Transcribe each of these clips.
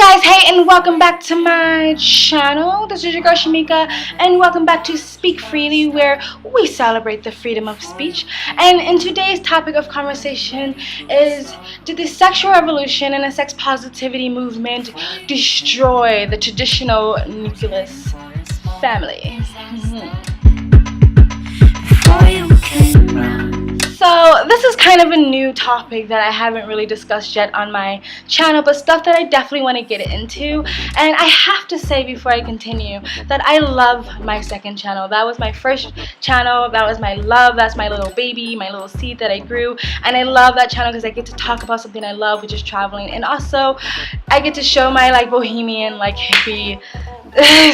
Guys, hey, and welcome back to my channel. This is your girl Shamika, and welcome back to Speak Freely, where we celebrate the freedom of speech. And in today's topic of conversation is, did the sexual revolution and the sex positivity movement destroy the traditional nucleus family? So this is kind of a new topic that I haven't really discussed yet on my channel, but stuff that I definitely want to get into. And I have to say before I continue that I love my second channel. That was my first channel, that was my love, that's my little baby, my little seed that I grew. And I love that channel because I get to talk about something I love, which is traveling. And also I get to show my bohemian, hippie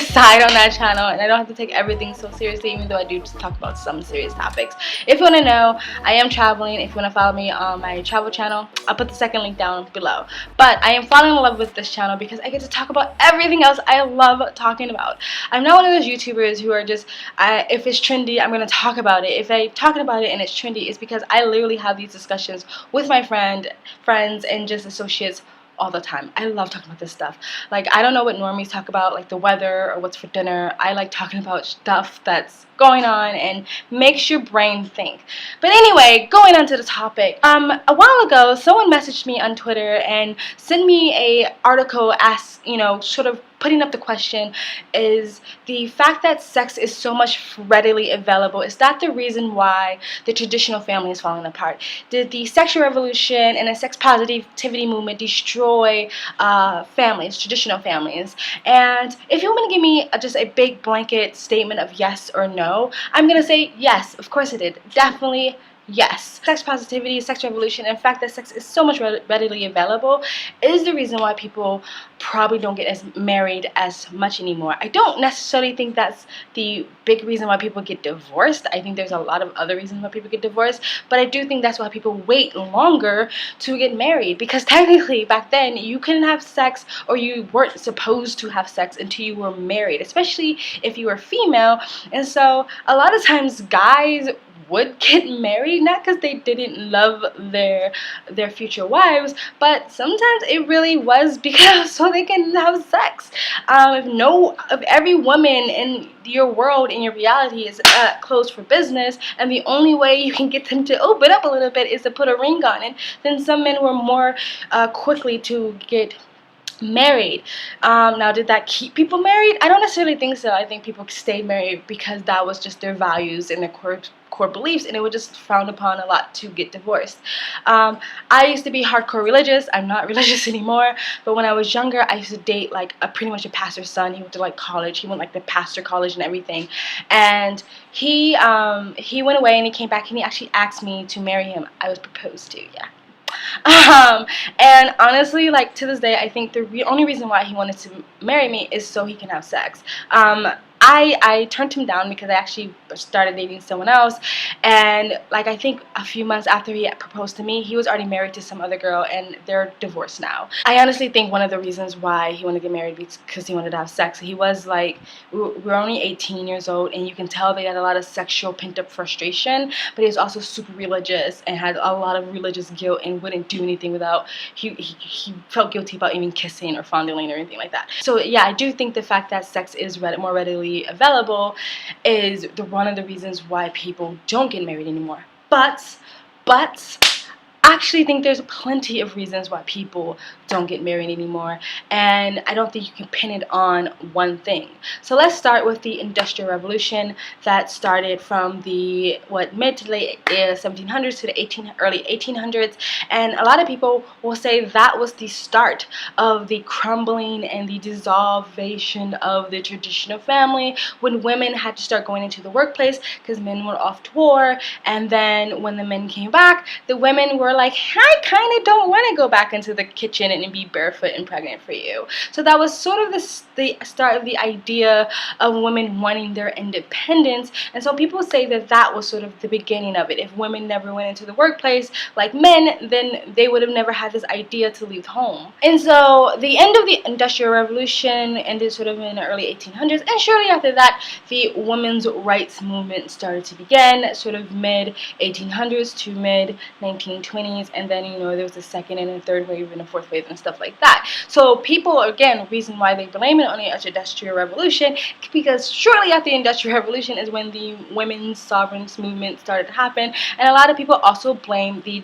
side on that channel, and I don't have to take everything so seriously, even though I do just talk about some serious topics. If you want to know, I am traveling. If you want to follow me on my travel channel, I'll put the second link down below. But I am falling in love with this channel because I get to talk about everything else I love talking about. I'm not one of those YouTubers who are just, if it's trendy, I'm going to talk about it. If I'm talking about it and it's trendy, it's because I literally have these discussions with my friends and just associates all the time. I love talking about this stuff. I don't know what normies talk about, like the weather or what's for dinner. I like talking about stuff that's going on and makes your brain think. But anyway, going on to the topic. A while ago, someone messaged me on Twitter and sent me a article sort of putting up the question, is the fact that sex is so much readily available, is that the reason why the traditional family is falling apart? Did the sexual revolution and the sex positivity movement destroy families, traditional families? And if you want to give me just a big blanket statement of yes or no, I'm going to say yes, of course it did. Definitely yes. Sex positivity, sex revolution, and the fact that sex is so much readily available is the reason why people probably don't get as married as much anymore. I don't necessarily think that's the big reason why people get divorced. I think there's a lot of other reasons why people get divorced, but I do think that's why people wait longer to get married, because technically back then you couldn't have sex, or you weren't supposed to have sex until you were married, especially if you were female. And so a lot of times guys would get married, not because they didn't love their future wives, but sometimes it really was because so they can have sex. If every woman in your world, in your reality, is closed for business, and the only way you can get them to open up a little bit is to put a ring on it, then some men were more quickly to get married. Now, did that keep people married? I don't necessarily think so. I think people stayed married because that was just their values and their core beliefs, and it was just frowned upon a lot to get divorced. I used to be hardcore religious. I'm not religious anymore, but when I was younger, I used to date pretty much a pastor's son. He went to college. He went the pastor college and everything, and he went away and he came back and he actually asked me to marry him. I was proposed to, yeah. And honestly, to this day, I think the only reason why he wanted to marry me is so he can have sex. I turned him down because I actually started dating someone else, and I think a few months after he proposed to me, he was already married to some other girl, and they're divorced now. I honestly think one of the reasons why he wanted to get married is because he wanted to have sex. He was we're only 18 years old, and you can tell they had a lot of sexual pent-up frustration, but he was also super religious and had a lot of religious guilt and wouldn't do anything without, he felt guilty about even kissing or fondling or anything like that. So yeah, I do think the fact that sex is more readily available is one of the reasons why people don't get married anymore. But I actually think there's plenty of reasons why people don't get married anymore, and I don't think you can pin it on one thing. So let's start with the Industrial Revolution that started from the mid to late 1700s to the early 1800s, and a lot of people will say that was the start of the crumbling and the dissolution of the traditional family, when women had to start going into the workplace because men were off to war, and then when the men came back, the women were I kind of don't want to go back into the kitchen and be barefoot and pregnant for you. So that was sort of the start of the idea of women wanting their independence, and so people say that was sort of the beginning of it. If women never went into the workplace like men, then they would have never had this idea to leave home. And so the end of the Industrial Revolution ended sort of in the early 1800s, and shortly after that, the women's rights movement started to begin, sort of mid 1800s to mid 1920s. 20s, and then, you know, there was a second and a third wave and a fourth wave and stuff like that. So people, again, reason why they blame it on the Industrial Revolution, because shortly after the Industrial Revolution is when the women's sovereigns movement started to happen, and a lot of people also blame the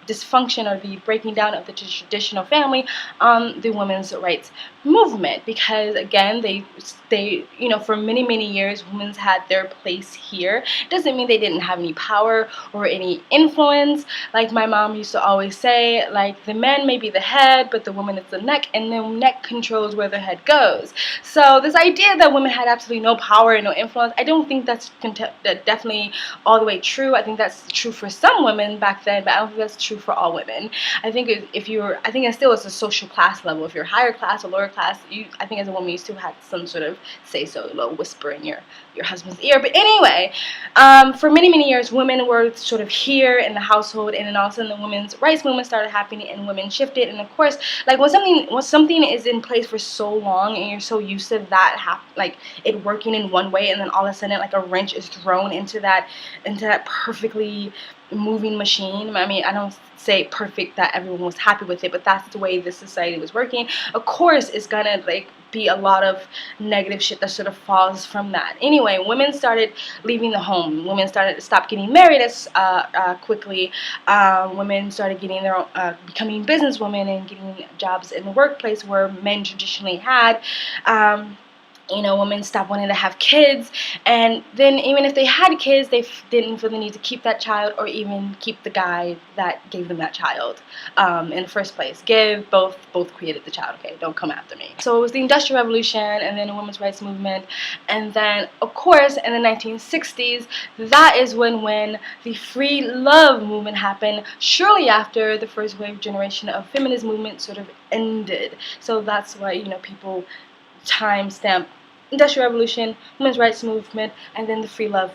dysfunction or the breaking down of the traditional family on the women's rights movement, because again, they you know, for many years women's had their place here. It doesn't mean they didn't have any power or any influence. Like my mom used to always say, like, the man may be the head, but the woman is the neck, and the neck controls where the head goes. So this idea that women had absolutely no power and no influence, I don't think that's definitely all the way true. I think that's true for some women back then, but I don't think that's true for all women. I think if you're, I think it still is a social class level. If you're higher class or lower class, I think as a woman you still had some sort of say so, a little whisper in your husband's ear. But anyway, for many years women were sort of here in the household, and then all of a sudden the women's rights movement started happening and women shifted. And of course, like when something is in place for so long and you're so used to that like it working in one way, and then all of a sudden like a wrench is thrown into that perfectly moving machine. I mean, I don't say perfect that everyone was happy with it, but that's the way this society was working. Of course, it's gonna like be a lot of negative shit that sort of falls from that. Anyway, women started leaving the home. Women started to stop getting married as quickly. Women started getting their own, becoming businesswomen and getting jobs in the workplace where men traditionally had. You know, women stopped wanting to have kids, and then even if they had kids, they didn't feel the need to keep that child or even keep the guy that gave them that child in the first place. Both created the child, okay? Don't come after me. So it was the Industrial Revolution, and then the women's rights movement, and then of course in the 1960s, that is when the free love movement happened, shortly after the first wave generation of feminist movement sort of ended. So that's why, you know, people timestamp Industrial Revolution, women's rights movement, and then the free love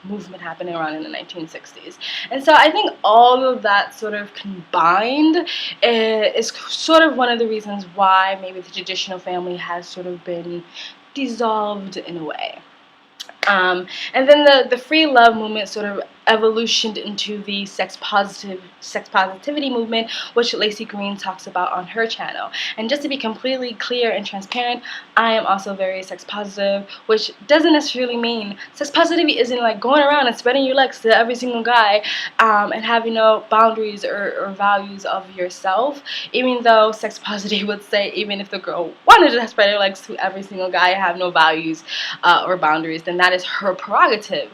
movement happening around in the 1960s. And so I think all of that sort of combined is sort of one of the reasons why maybe the traditional family has sort of been dissolved in a way. And then the free love movement sort of evolutioned into the sex positivity movement, which Lacey Green talks about on her channel. And just to be completely clear and transparent, I am also very sex positive, which doesn't necessarily mean sex positivity isn't like going around and spreading your legs to every single guy and having no boundaries or values of yourself. Even though sex positivity would say even if the girl wanted to spread her legs to every single guy and have no values or boundaries, then that is her prerogative.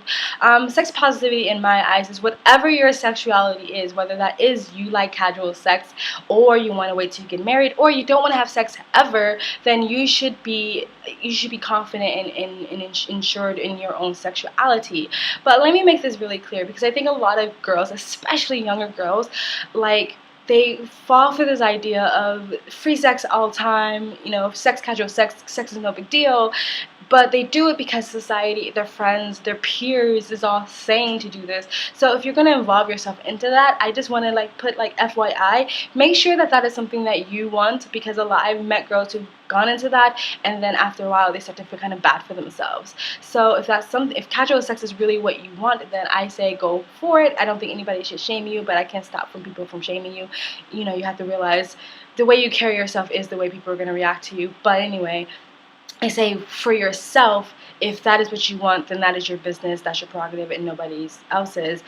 Sex positivity in my eyes is whatever your sexuality is, whether that is you like casual sex, or you want to wait till you get married, or you don't want to have sex ever, then you should be confident and ensured in your own sexuality. But let me make this really clear, because I think a lot of girls, especially younger girls, like they fall for this idea of free sex all the time, you know, casual sex is no big deal. But they do it because society, their friends, their peers is all saying to do this. So if you're going to involve yourself into that, I just want to like put like FYI, make sure that that is something that you want, because I've met girls who've gone into that and then after a while they start to feel kind of bad for themselves. So if casual sex is really what you want, then I say go for it. I don't think anybody should shame you, but I can't stop people from shaming you. You know, you have to realize the way you carry yourself is the way people are going to react to you. But anyway, I say for yourself, if that is what you want, then that is your business, that's your prerogative, and nobody else's.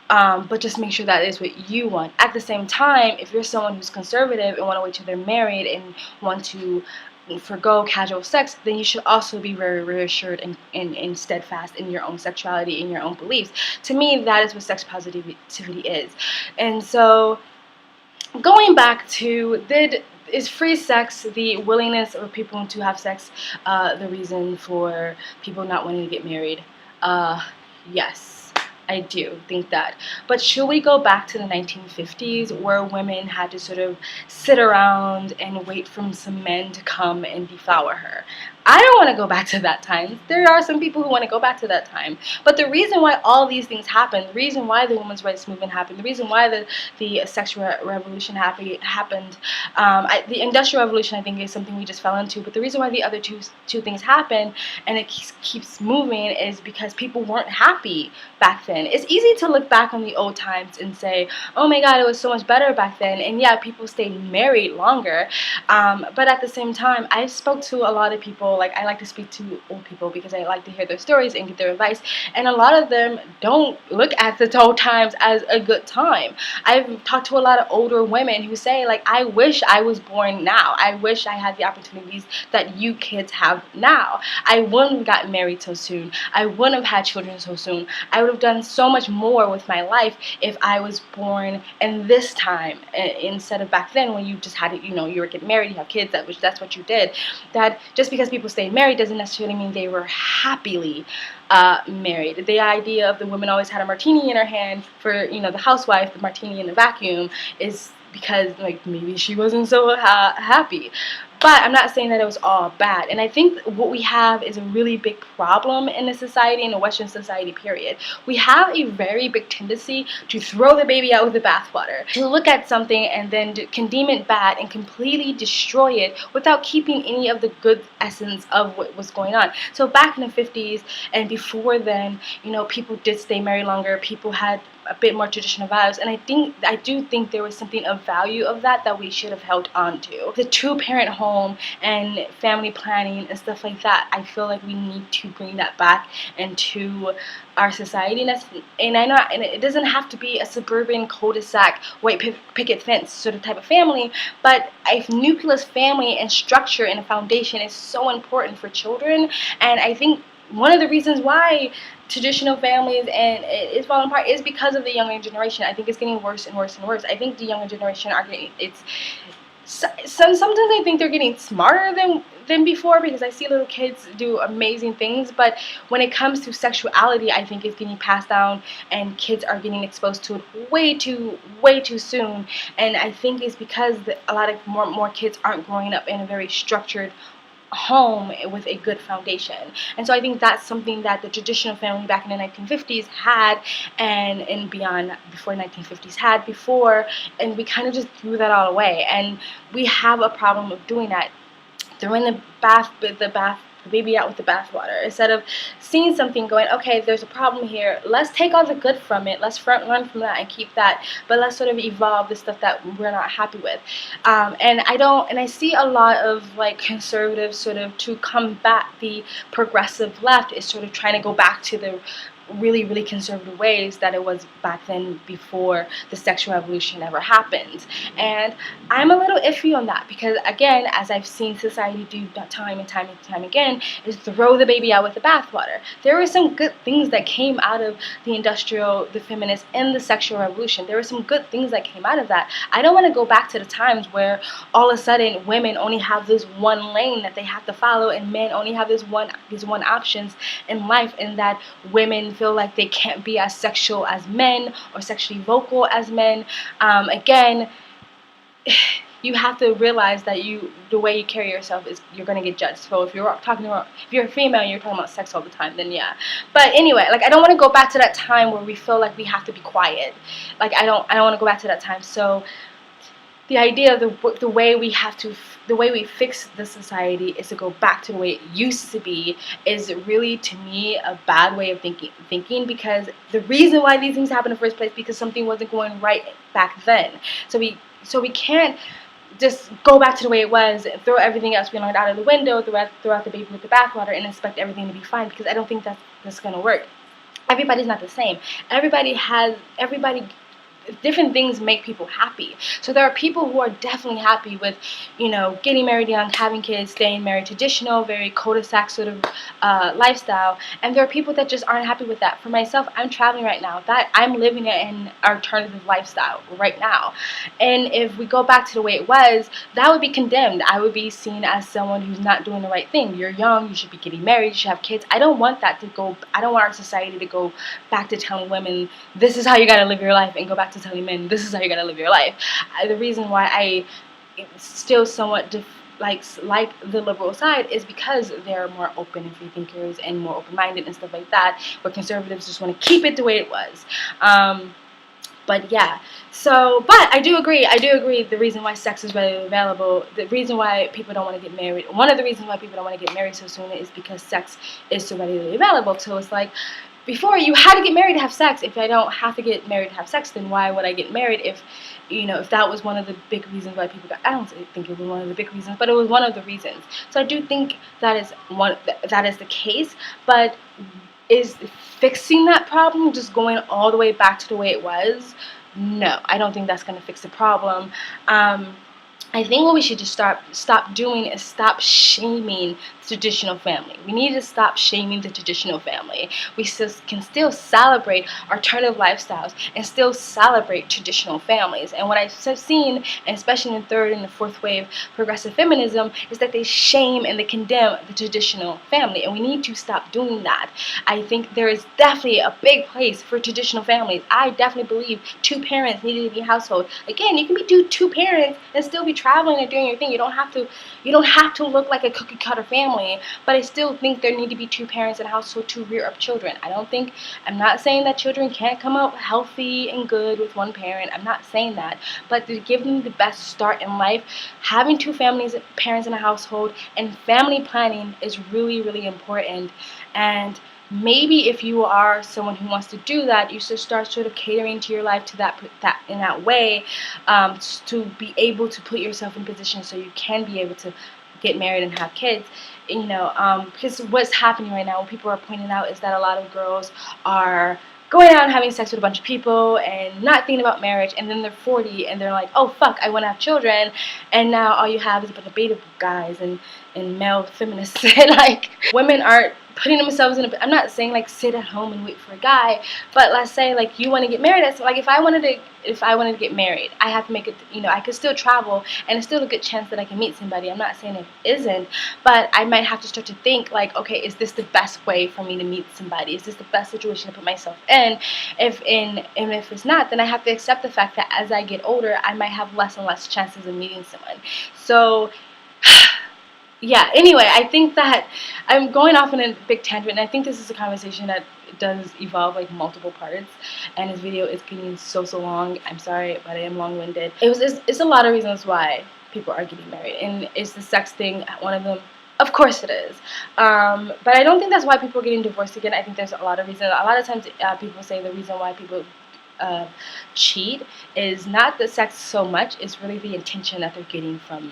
But just make sure that is what you want. At the same time, if you're someone who's conservative and want to wait till they're married and want to forgo casual sex, then you should also be very reassured and steadfast in your own sexuality and your own beliefs. To me, that is what sex positivity is. And so, going back to, is free sex, the willingness of people to have sex, the reason for people not wanting to get married? Yes, I do think that. But should we go back to the 1950s where women had to sort of sit around and wait for some men to come and deflower her? I don't want to go back to that time. There are some people who want to go back to that time. But the reason why all these things happened, the reason why the women's rights movement happened, the reason why the sexual revolution happened, the Industrial Revolution, I think, is something we just fell into. But the reason why the other two things happened and it keeps moving is because people weren't happy back then. then. It's easy to look back on the old times and say, oh my god, it was so much better back then, and yeah, people stayed married longer, but at the same time, I spoke to a lot of people. Like, I like to speak to old people because I like to hear their stories and get their advice, and a lot of them don't look at the old times as a good time. I've talked to a lot of older women who say, like, I wish I was born now. I wish I had the opportunities that you kids have now. I wouldn't have gotten married so soon. I wouldn't have had children so soon. I would have done so much more with my life if I was born in this time instead of back then when you just had it, you were getting married, you have kids, that's what you did. That just because people stayed married doesn't necessarily mean they were happily married. The idea of the woman always had a martini in her hand for, the housewife, the martini in the vacuum, is because, like, maybe she wasn't so happy. But I'm not saying that it was all bad. And I think what we have is a really big problem in the society, in the Western society, period. We have a very big tendency to throw the baby out with the bathwater, to look at something and then can deem it bad and completely destroy it without keeping any of the good essence of what was going on. So back in the 50s and before then, people did stay married longer. People had a bit more traditional values, and I do think there was something of value of that we should have held on to. The two-parent home and family planning and stuff like that, I feel like we need to bring that back into our society. And I know, and it doesn't have to be a suburban cul-de-sac white picket fence sort of type of family, but a nucleus family and structure and a foundation is so important for children. And I think one of the reasons why traditional families and it's falling apart is because of the younger generation. I think it's getting worse and worse and worse. I think the younger generation are getting, sometimes I think they're getting smarter than before, because I see little kids do amazing things, but when it comes to sexuality, I think it's getting passed down and kids are getting exposed to it way too soon. And I think it's because a lot of more kids aren't growing up in a very structured home with a good foundation. And so I think that's something that the traditional family back in the 1950s had, and beyond, before 1950s had before, and we kind of just threw that all away. And we have a problem of doing that, throwing the baby out with the bathwater, instead of seeing something, going, okay, there's a problem here, let's take all the good from it, let's learn from that and keep that, but let's sort of evolve the stuff that we're not happy with. And I see a lot of, like, conservatives sort of, to combat the progressive left, is sort of trying to go back to the really conservative ways that it was back then before the sexual revolution ever happened. And I'm a little iffy on that, because again, as I've seen society do time and time again, is throw the baby out with the bathwater. There were some good things that came out of the feminist, and the sexual revolution. There were some good things that came out of that. I don't want to go back to the times where all of a sudden women only have this one lane that they have to follow, and men only have these one options in life, and that women feel like they can't be as sexual as men or sexually vocal as men. Again, you have to realize that the way you carry yourself is, you're going to get judged. So if you're a female and you're talking about sex all the time, then yeah. But anyway, like, I don't want to go back to that time where we feel like we have to be quiet. Like, I don't want to go back to that time. So the idea of the way we fix the society is to go back to the way it used to be, is really, to me, a bad way of thinking, because the reason why these things happen in the first place, because something wasn't going right back then. So we can't just go back to the way it was, throw everything else we learned out of the window, throw out the baby with the bathwater, and expect everything to be fine, because I don't think that's going to work. Everybody's not the same. Different things make people happy. So there are people who are definitely happy with, getting married young, having kids, staying married, traditional, very cul-de-sac sort of lifestyle. And there are people that just aren't happy with that. For myself, I'm traveling right now. That I'm living an alternative lifestyle right now. And if we go back to the way it was, that would be condemned. I would be seen as someone who's not doing the right thing. You're young, you should be getting married, you should have kids. I don't want that to go. I don't want our society to go back to telling women, this is how you gotta live your life, and go back to telling men, this is how you gotta live your life. The reason why I still somewhat like the liberal side is because they're more open and free thinkers and more open-minded and stuff like that, where conservatives just want to keep it the way it was. But yeah, but I do agree, the reason why sex is readily available, the reason why people don't want to get married, one of the reasons why people don't want to get married so soon is because sex is so readily available. So it's like, before you had to get married to have sex. If I don't have to get married to have sex, then why would I get married if, if that was one of the big reasons why people got, I don't think it was one of the big reasons, but it was one of the reasons. So I do think that is the case, but is fixing that problem just going all the way back to the way it was? No, I don't think that's going to fix the problem. I think what we should just stop doing is stop shaming the traditional family. We need to stop shaming the traditional family. We can still celebrate alternative lifestyles and still celebrate traditional families. And what I've seen, and especially in the third and the fourth wave progressive feminism, is that they shame and they condemn the traditional family. And we need to stop doing that. I think there is definitely a big place for traditional families. I definitely believe two parents need to be a household. Again, you can be two parents and still be traveling and doing your thing. You don't have to look like a cookie cutter family, but I still think there need to be two parents in a household to rear up children. I'm not saying that children can't come out healthy and good with one parent. I'm not saying that, but to give them the best start in life, having two parents in a household and family planning is really, really important. And maybe if you are someone who wants to do that, you should start sort of catering to your life to that in that way, to be able to put yourself in position so you can be able to get married and have kids. Because what's happening right now, what people are pointing out, is that a lot of girls are going out and having sex with a bunch of people and not thinking about marriage, and then they're 40 and they're like, oh fuck, I want to have children, and now all you have is a bunch of beta guys and male feminists. Like, women aren't putting themselves in I'm not saying like sit at home and wait for a guy, but let's say like you want to get married. Like if I wanted to get married, I have to make it, I could still travel and it's still a good chance that I can meet somebody. I'm not saying it isn't, but I might have to start to think like, okay, is this the best way for me to meet somebody? Is this the best situation to put myself in? If it's not, then I have to accept the fact that as I get older, I might have less and less chances of meeting someone. So yeah, anyway, I think that I'm going off in a big tangent, and I think this is a conversation that does evolve like multiple parts, and this video is getting so long. I'm sorry, but I am long-winded. It's a lot of reasons why people are getting married, and is the sex thing one of them? Of course it is, but I don't think that's why people are getting divorced again. I think there's a lot of reasons. A lot of times people say the reason why people cheat is not the sex so much, it's really the intention that they're getting from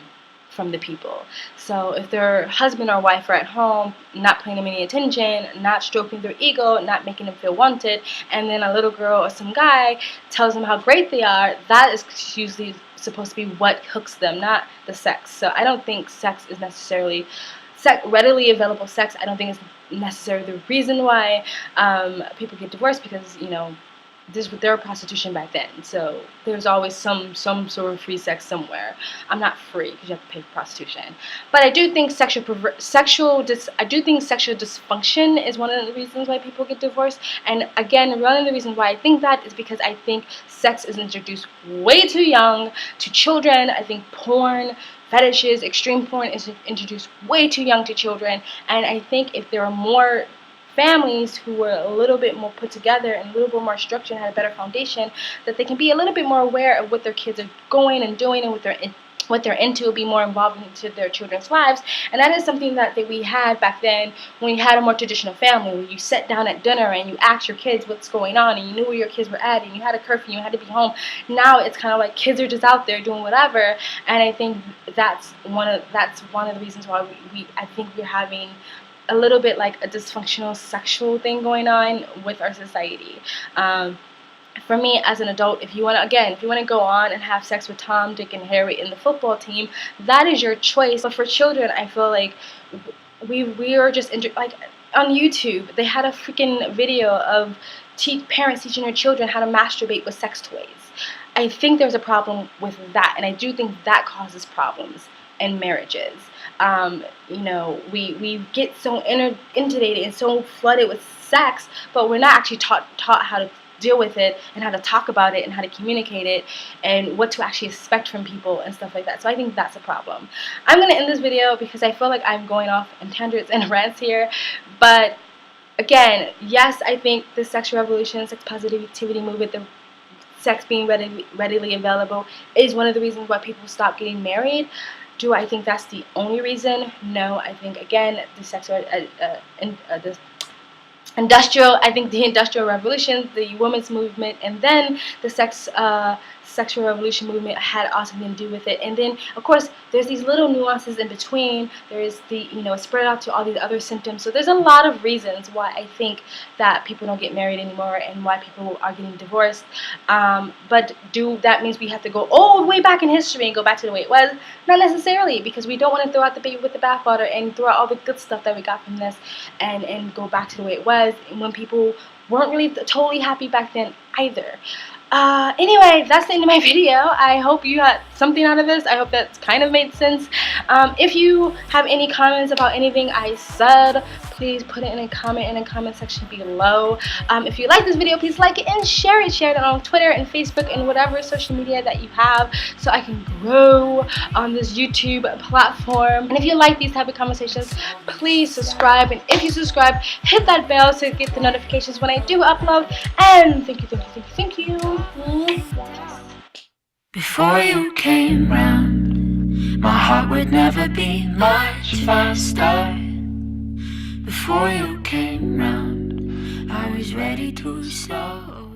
the people. So if their husband or wife are at home, not paying them any attention, not stroking their ego, not making them feel wanted, and then a little girl or some guy tells them how great they are, that is usually supposed to be what hooks them, not the sex. So I don't think sex is necessarily readily available sex. I don't think it's necessarily the reason why people get divorced, because there was prostitution back then, so there's always some sort of free sex somewhere. I'm not free because you have to pay for prostitution, but I do think sexual dysfunction is one of the reasons why people get divorced. And again, one of the reasons why I think that is because I think sex is introduced way too young to children. I think porn, fetishes, extreme porn is introduced way too young to children, and I think if there are more families who were a little bit more put together and a little bit more structured and had a better foundation, that they can be a little bit more aware of what their kids are going and doing and what they're into, be more involved into their children's lives. And that is something that we had back then when you had a more traditional family, where you sat down at dinner and you asked your kids what's going on, and you knew where your kids were at, and you had a curfew, you had to be home. Now it's kind of like kids are just out there doing whatever, and I think that's one of the reasons why I think we're having a little bit like a dysfunctional sexual thing going on with our society. For me as an adult, if you want to go on and have sex with Tom, Dick, and Harry in the football team, that is your choice. But for children, I feel like we are just like on YouTube, they had a freaking video of parents teaching their children how to masturbate with sex toys. I think there's a problem with that, and I do think that causes problems in marriages. We get so inundated and so flooded with sex, but we're not actually taught how to deal with it and how to talk about it and how to communicate it and what to actually expect from people and stuff like that. So I think that's a problem. I'm going to end this video because I feel like I'm going off in tangents and rants here, but again, yes, I think the sexual revolution, sex positivity movement, the sex being readily available is one of the reasons why people stop getting married. Do I think that's the only reason? No, I think, again, the I think the Industrial Revolution, the women's movement, and then the sexual revolution movement had also something to do with it. And then, of course, there's these little nuances in between. There's the, it spread out to all these other symptoms. So there's a lot of reasons why I think that people don't get married anymore and why people are getting divorced. But that means we have to go all the way back in history and go back to the way it was? Not necessarily, because we don't want to throw out the baby with the bathwater and throw out all the good stuff that we got from this and go back to the way it was, and when people weren't really totally happy back then either. Anyway, that's the end of my video. I hope you got something out of this. I hope that kind of made sense. If you have any comments about anything I said, please put it in a comment section below. If you like this video, please like it and share it. Share it on Twitter and Facebook and whatever social media that you have, so I can grow on this YouTube platform. And if you like these type of conversations, please subscribe. And if you subscribe, hit that bell to get the notifications when I do upload. And thank you. Before you came round, my heart would never be much faster. Before you came round, I was ready to slow